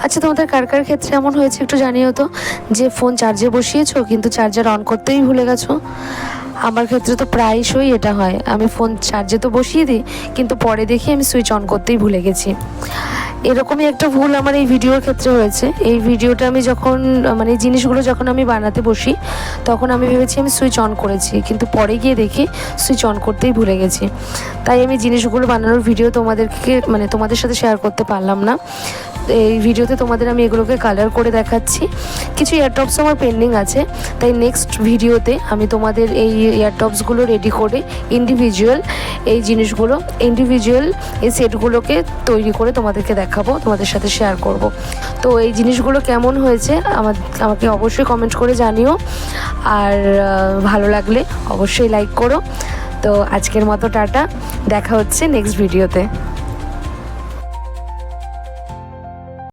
আচ্ছা, তোমাদের কার কার ক্ষেত্রে এমন হয়েছে একটু জানিও তো, যে ফোন চার্জে বসিয়েছো কিন্তু চার্জার অন করতেই ভুলে গেছো। আমার ক্ষেত্রে তো প্রায়শই এটা হয়, আমি ফোন চার্জে তো বসিয়ে দিই কিন্তু পরে দেখি আমি সুইচ অন করতেই ভুলে গেছি। এরকমই একটা ভুল আমার এই ভিডিওর ক্ষেত্রে হয়েছে। এই ভিডিওটা আমি যখন এই জিনিসগুলো যখন আমি বানাতে বসি তখন আমি ভেবেছি আমি সুইচ অন করেছি, কিন্তু পরে গিয়ে দেখি সুইচ অন করতেই ভুলে গেছি। তাই আমি জিনিসগুলো বানানোর ভিডিও তোমাদেরকে তোমাদের সাথে শেয়ার করতে পারলাম না। এই ভিডিওতে তোমাদের আমি এগুলোকে কালার করে দেখাচ্ছি। কিছু ইয়ারটপস আমার পেন্ডিং আছে, তাই নেক্সট ভিডিওতে আমি তোমাদের এই ইয়ারটপসগুলো রেডি করে ইন্ডিভিজুয়াল এই সেটগুলোকে তৈরি করে তোমাদেরকে দেখাবো, তোমাদের সাথে শেয়ার করব। তো এই জিনিসগুলো কেমন হয়েছে আমাকে অবশ্যই কমেন্ট করে জানিও, আর ভালো লাগলে অবশ্যই লাইক করো। তো আজকের মতো টাটা, দেখা হচ্ছে নেক্সট ভিডিওতে।